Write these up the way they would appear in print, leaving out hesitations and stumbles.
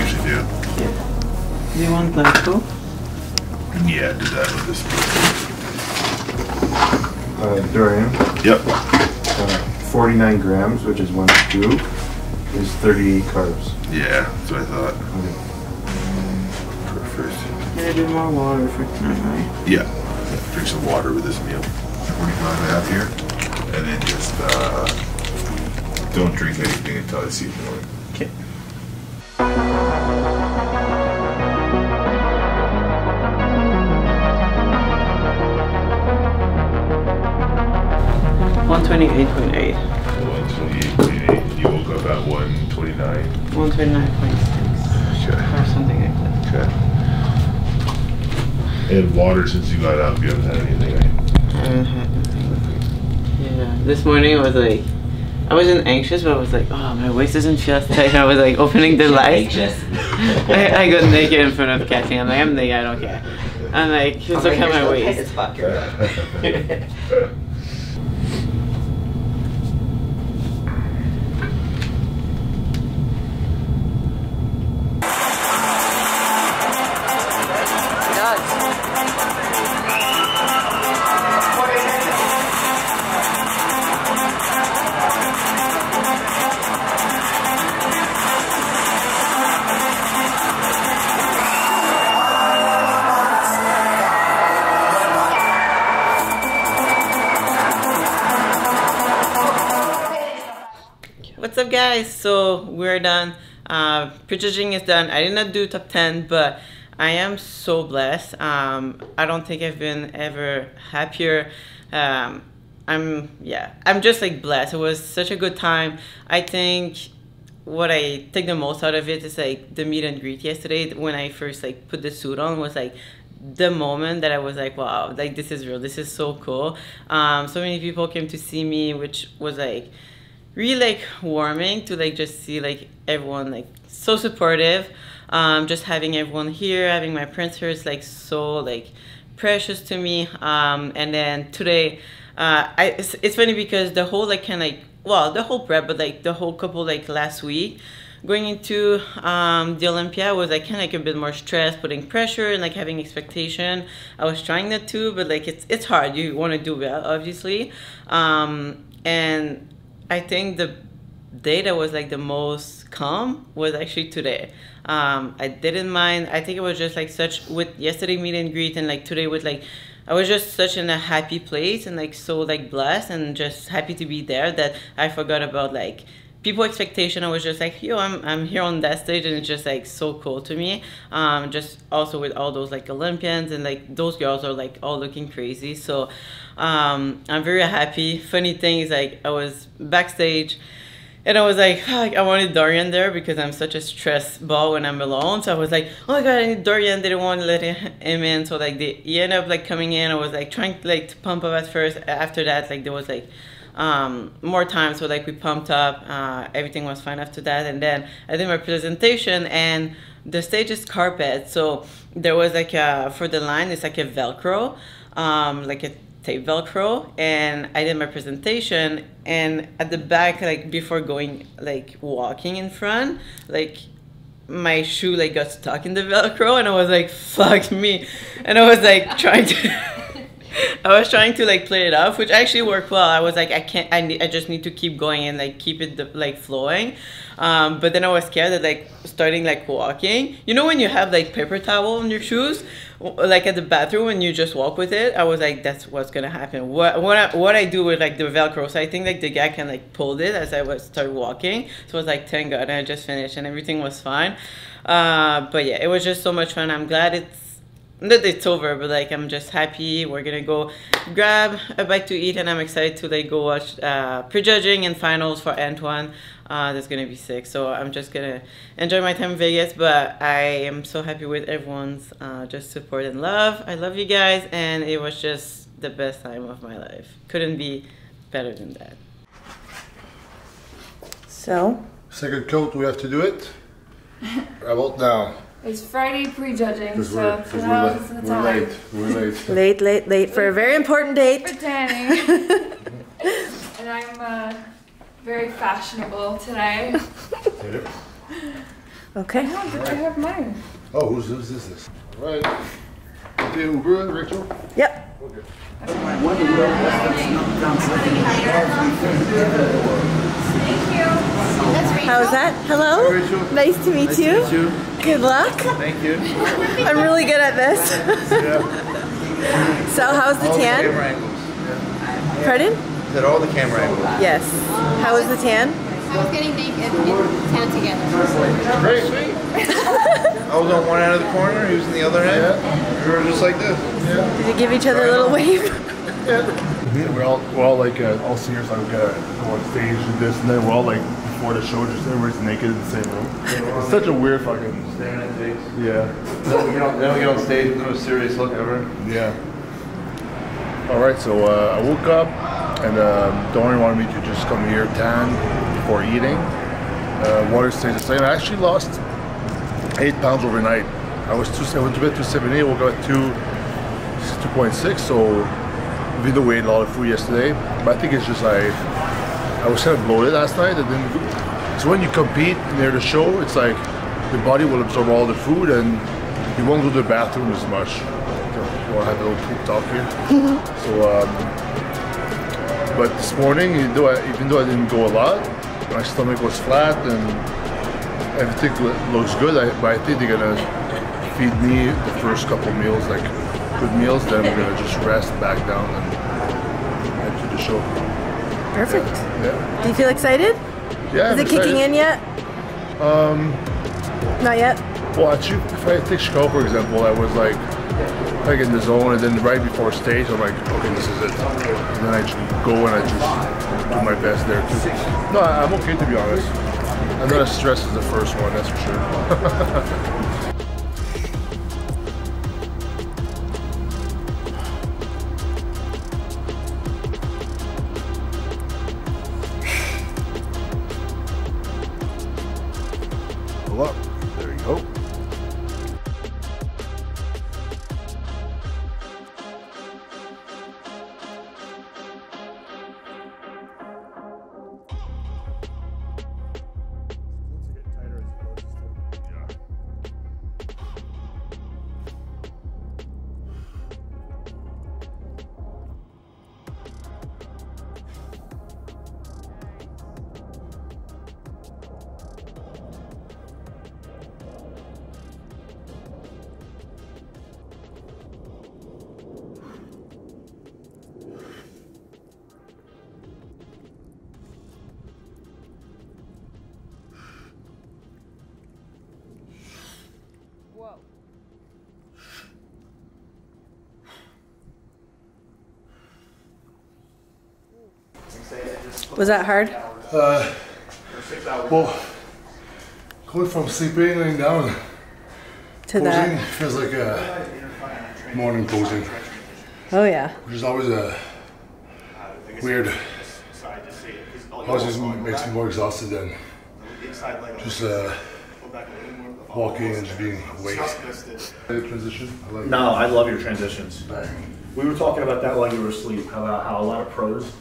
usually do. Yeah. Do you want glyco? Yeah, do that with this. Durian. Yep. 49 grams, which is 1 scoop, is 38 carbs. Yeah, that's what I thought. Okay. Perfect. Can I do more water for tonight? Yeah. Drink some water with this meal. 45 here. And then just don't drink anything until I see you morning. Okay. $128.8. 128.8. You woke up at 129. 129.6. Okay. Or something like that. Okay. And water since you got up, you haven't had anything, right? I haven't had nothing. Yeah. This morning I was like, I wasn't anxious, but I was like, oh, my waist doesn't feel tight. I was like opening the lights. I got naked in front of Kathy. I'm like, I'm naked, I don't care. I'm like, just look at my waist. What's up, guys? So we're done. Prejudging is done. I did not do top 10, but I am so blessed. I don't think I've been ever happier. I'm just like blessed. It was such a good time. I think what I take the most out of it is like the meet and greet yesterday. When I first like put the suit on, was like the moment that I was like, wow, like this is real. This is so cool. So many people came to see me, which was like really like warming to like just see like everyone like so supportive. Just having everyone here, having my prince here is like so like precious to me. And then today, it's funny because the whole like kind of like, well, the whole prep, but like the whole couple like last week going into the Olympia was like kind of like a bit more stress, putting pressure and like having expectation. I was trying that too, but like it's hard. You want to do well, obviously. And I think the day that was like the most calm was actually today. I didn't mind. I think it was just like such with yesterday meet and greet and like today with like, I was just such in a happy place and like so like blessed and just happy to be there that I forgot about like people expectation. I was just like, yo, I'm here on that stage and it's just like so cool to me. Just also with all those like Olympians and like those girls are like all looking crazy. So I'm very happy. Funny thing is like I was backstage and I was like, oh, I wanted Dorian there because I'm such a stress ball when I'm alone. So I was like, oh my god, I need Dorian. They didn't want to let him in. So like he ended up like coming in. I was like trying like to pump up at first. After that, like there was like more time, so like we pumped up. Everything was fine after that, and then I did my presentation and the stage is carpet, so there was like for the line it's like a velcro, like a tape velcro, and I did my presentation and at the back, like before going like walking in front, like my shoe like got stuck in the velcro and I was like, fuck me, and I was like trying to I was trying to like play it off, which actually worked well. I was like, I just need to keep going and like keep it like flowing. But then I was scared that like starting like walking, you know when you have like paper towel on your shoes, like at the bathroom and you just walk with it, I was like, that's what's gonna happen. What I do with like the velcro, so I think like the guy can like pulled it as I started walking, so I was like, thank god, and I just finished and everything was fine. But yeah, it was just so much fun. I'm glad it's over, but like I'm just happy. We're gonna go grab a bite to eat and I'm excited to like go watch prejudging and finals for Antoine. That's gonna be sick, so I'm just gonna enjoy my time in Vegas, but I am so happy with everyone's just support and love. I love you guys and it was just the best time of my life. Couldn't be better than that. So second coat, we have to do it. About now. It's Friday prejudging, so now's the time. We're late for a very important date. For tanning. And I'm very fashionable today. Okay. I have mine. Oh, who's this? All right. Okay, Uber, Rachel? Yep. Okay. How's that? Hello? Nice to meet you. Good luck. Thank you. I'm really good at this. So, how's the tan? Camera angles. Pardon? Is all the camera angles? Yes. How was the tan? I was getting naked and tan together. Great, sweet. I was on one end of the corner, he was on the other end. We were just like this. Yeah. Did you give each other a little wave? Yeah, we're all like all seniors like go on stage and this and then we're all like before the show just everybody's naked in the same room. It's such a weird fucking Staring at face. yeah. Then we get on stage with no serious look ever. Yeah. Alright, so I woke up and Dorian wanted me to just come here tan before eating. Water stays the same. I actually lost 8 pounds overnight. I went to bed 270, woke up at 2.6, so we did ate a lot of food yesterday. But I think it's just I was kind of bloated last night. And then, so when you compete near the show, it's like the body will absorb all the food and you won't go to the bathroom as much. So we'll have a little poop talk here. So, but this morning, even though I didn't go a lot, my stomach was flat and everything looks good. But I think they're gonna feed me the first couple meals, like good meals. Then we're gonna just rest back down and head to the show. Perfect. Yeah. Do you feel excited? Yeah. Is it kicking in yet? Not yet? Well, actually, if I take Chicago, for example, I was like in the zone, and then right before stage, I'm like, okay, this is it. And then I just go and I just do my best there too. No, I'm okay to be honest. I'm not as stressed as the first one, that's for sure. Pull up. There you go. Was that hard? Well, going from sleeping and down To posing that? feels like a morning posing, Oh yeah. which is always a weird. Always just makes me more exhausted than just walking and just being awake. Transition. I like No, I love your transitions. We were talking about that while you were asleep, about how a lot of pros,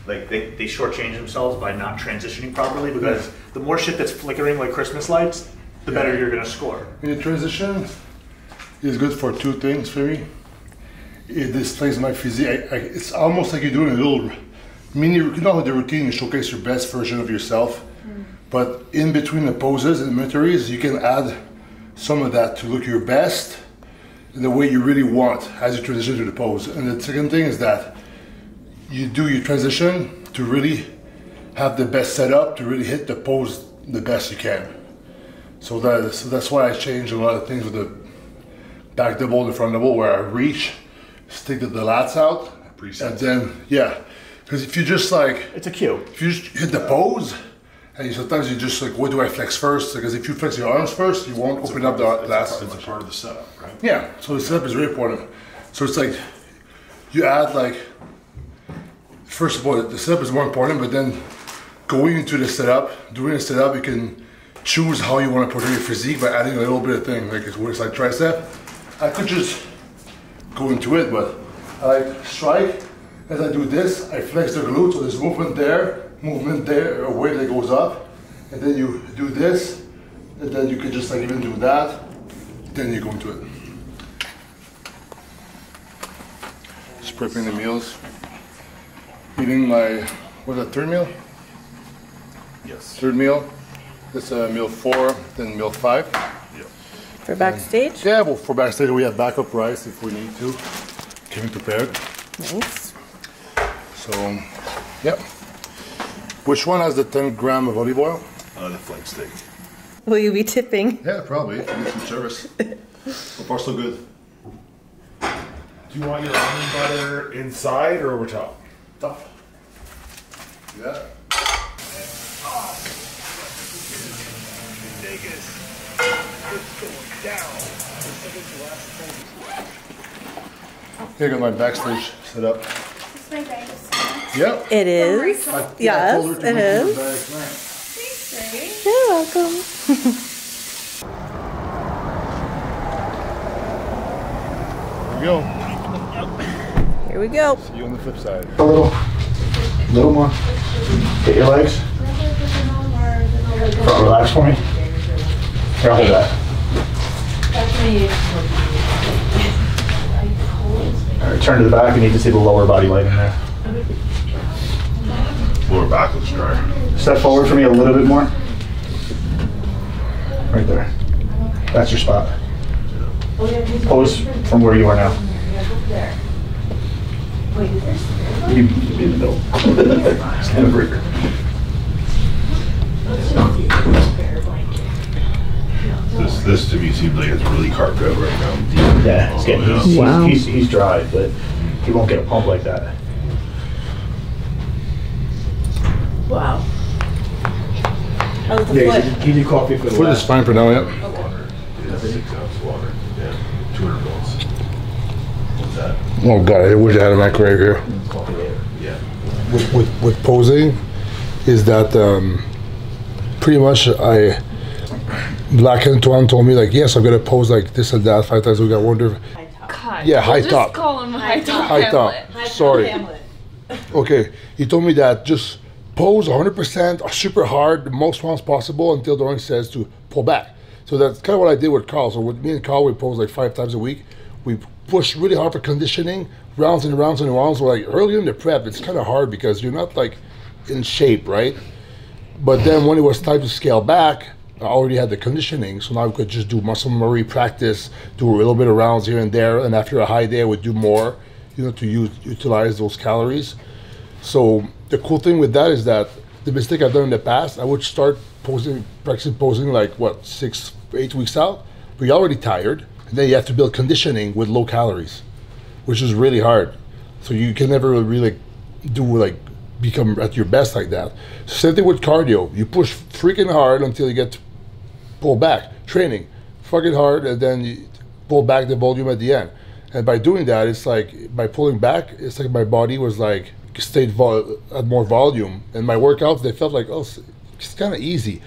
like they shortchange themselves by not transitioning properly, because the more shit that's flickering like Christmas lights, the better you're gonna score. And the transition is good for two things for me. It displays my physique. It's almost like you're doing a little mini, you know, the routine, you showcase your best version of yourself. But in between the poses and militaries, you can add some of that to look your best in the way you really want as you transition to the pose. And the second thing is that you do your transition to really have the best setup to really hit the pose the best you can. So that's why I changed a lot of things with the back double and the front double, where I reach, stick the lats out, and then because if you just like, it's a cue. If you just hit the pose, and sometimes you just like, what do I flex first? Because if you flex your arms first, you won't open up the lats. It's a part of the setup, right? Yeah, so the setup is really important. So it's like, you add like, first of all, the setup is more important, but then going into the setup, doing the setup, you can choose how you want to portray your physique by adding a little bit of thing, like it's like tricep. I could just go into it, but I like strike. As I do this, I flex the glute, so there's movement there, a weight that goes up, and then you do this, and then you could just like even do that, then you go into it. Just prepping the meals. Eating my, what is that, third meal? Yes. Third meal. This is meal 4, then meal 5. Yeah. For backstage? Yeah, well, for backstage we have backup rice if we need to. Getting prepared. Nice. So, yep. Which one has the 10 gram of olive oil? The flank steak. Will you be tipping? Yeah, probably. If you need some service. So far, so good. Do you want your almond butter inside or over top? Top. Yeah. Here, got my backstage set up. Is my bag of snacks? Yep. It is. Yes, it is. Thanks, Ray. You're welcome. Here we go. Here we go. See you on the flip side. A little more. Hit your legs. Relax for me. Here, I'll hold that. All right, turn to the back. You need to see the lower body weight in there. Lower back looks dry. Step forward for me a little bit more. Right there. That's your spot. Pose from where you are now. You be in the middle. Stand up breaker. This to me seems like it's really carved out right now. Yeah, it's getting, he's dry, but he won't get a pump like that. Wow. How's the Yeah, foot? he did coffee for the Foot is fine for now, yeah. Water. Yeah, 6 ounce water. Yeah. 200 volts. What's that? Oh god, I wish I had a microwave here. Yeah. With posing, is that pretty much Black Antoine told me like, yes, I'm gonna pose like this and that 5 times a week. I wonder. God. Yeah, high Just top. call him high top. High top. Hamlet. Sorry. Okay, he told me that just pose 100% or super hard the most rounds possible until the ring says to pull back. So that's kind of what I did with Carl. So with me and Carl, we pose like 5 times a week. We push really hard for conditioning, rounds and rounds and rounds. Like earlier in the prep, it's kind of hard because you're not like in shape, right? But then when it was time to scale back, I already had the conditioning, so now we could just do muscle memory practice, do a little bit of rounds here and there, and after a high day, I would do more, you know, to utilize those calories. So the cool thing with that is that the mistake I've done in the past, I would start practicing posing like what, 6, 8 weeks out, but you're already tired, and then you have to build conditioning with low calories, which is really hard. So you can never really do like become at your best like that. Same thing with cardio. You push freaking hard until you get to pull back. Training, fucking hard, and then you pull back the volume at the end. And by doing that, it's like by pulling back, it's like my body was like stayed at more volume, and my workouts they felt like, oh, it's kind of easy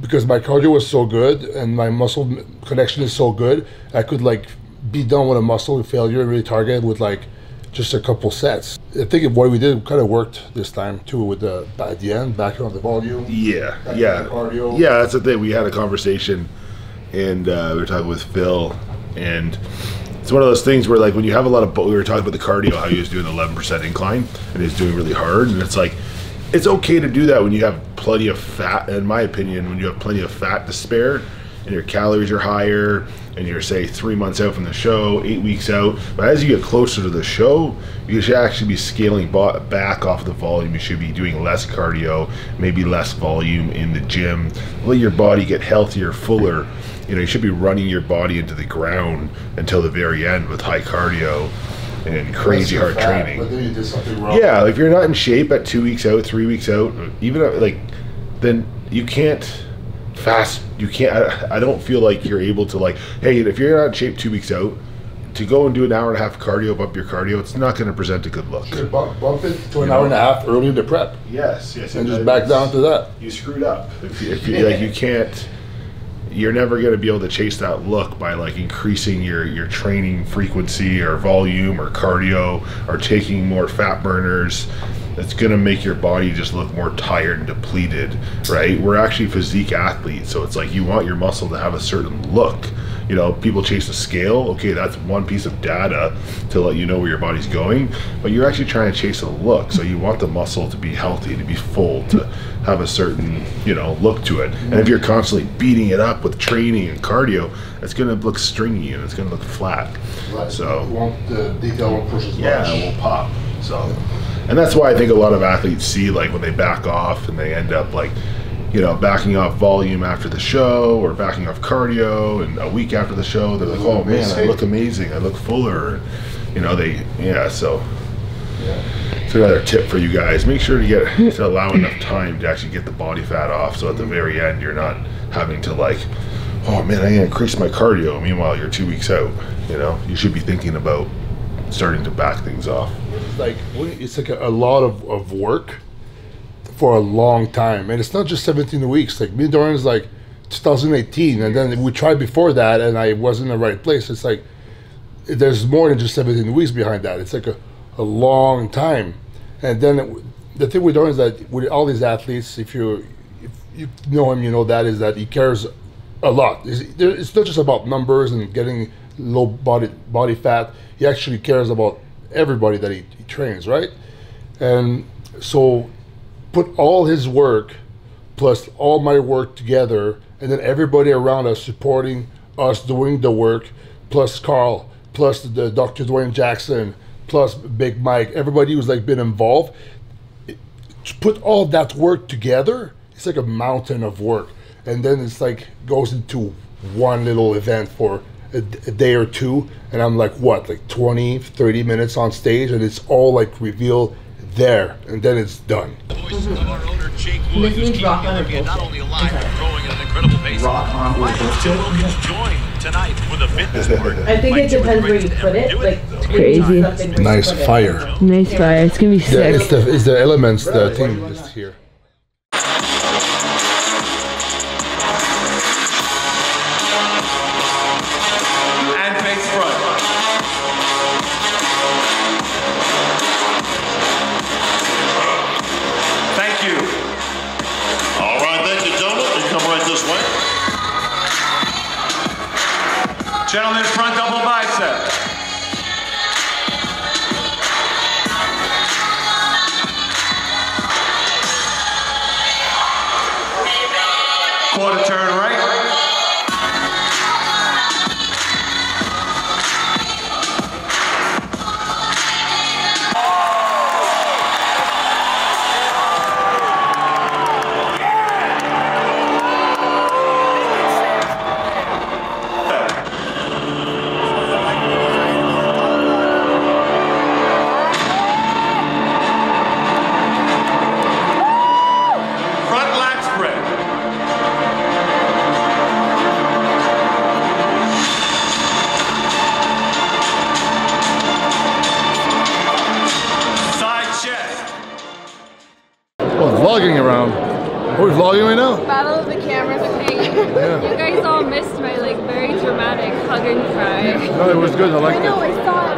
because my cardio was so good and my muscle connection is so good. I could like be done with a muscle failure and really target with like just a couple sets. I think what we did kind of worked this time too with the at the end, back on the volume. Yeah, yeah. Cardio. Yeah, that's the thing. We had a conversation, and we were talking with Phil, and it's one of those things where like when you have a lot of, we were talking about the cardio, how he was doing 11% incline, and he's doing really hard, and it's like, it's okay to do that when you have plenty of fat, in my opinion, when you have plenty of fat to spare, and your calories are higher, and you're say 3 months out from the show, 8 weeks out. But as you get closer to the show, you should actually be scaling back off the volume. You should be doing less cardio, maybe less volume in the gym. Let your body get healthier, fuller. You know, you should be running your body into the ground until the very end with high cardio and crazy hard training. But then you did something wrong. Yeah, like if you're not in shape at 2 weeks out, 3 weeks out, even like, then you can't fast. You can't. I don't feel like you're able to like. Hey, if you're not in shape 2 weeks out, to go and do an hour and a half cardio, bump your cardio, it's not going to present a good look. Bump it to an hour and a half early in the prep. Yes, and just back down to that. You screwed up. If you like, you can't. You're never going to be able to chase that look by like increasing your training frequency or volume or cardio or taking more fat burners. it's gonna make your body just look more tired and depleted, right? We're actually physique athletes, so it's like you want your muscle to have a certain look. You know, people chase a scale. Okay, that's one piece of data to let you know where your body's going, but you're actually trying to chase a look. So you want the muscle to be healthy, to be full, to have a certain, you know, look to it. And if you're constantly beating it up with training and cardio, it's gonna look stringy and it's gonna look flat. Right. So you want the detail won't push as much. Yeah, it will pop. So, and that's why I think a lot of athletes see, like, when they back off and they end up, like, you know, backing off volume after the show or backing off cardio, and a week after the show they're like, oh man, I look amazing, I look fuller, you know, so it's another tip for you guys. Make sure to allow enough time to actually get the body fat off, so at the very end you're not having to, like, oh man, I gotta increase my cardio, meanwhile you're 2 weeks out. You know, you should be thinking about starting to back things off. It's like a lot of work for a long time, and it's not just 17 weeks. Like me and Dorian's like 2018, and then we tried before that and I wasn't in the right place. It's like there's more than just 17 weeks behind that. It's like a long time. And then the thing with Dorian is that with all these athletes, if you know him, you know that is that he cares a lot. It's not just about numbers and getting low body fat. He actually cares about everybody that he trains, right? And so put all his work plus all my work together, and then everybody around us supporting us doing the work, plus Carl, plus the Dr. Dwayne Jackson, plus Big Mike, everybody who's like been involved. Put all that work together, it's like a mountain of work, and then it's like goes into one little event for a day or two, and I'm like, what, like 20-30 minutes on stage, and it's all like revealed there, and then it's done. This means rock on or bullshit. Not only alive, but growing at an incredible pace. Rock on or bullshit. Joined tonight with a fitness board. I think it depends where you put it. Like, it's crazy. Nice fire. Nice fire. It's gonna be sick. It's the elements, the thing just here. Gentlemen, front double bicep. Quarter turn right. Vlogging around. Are we vlogging right now? Battle of the cameras are paying. Yeah. You guys all missed my like very dramatic hug and cry. No, it was good. I liked it. I know, I saw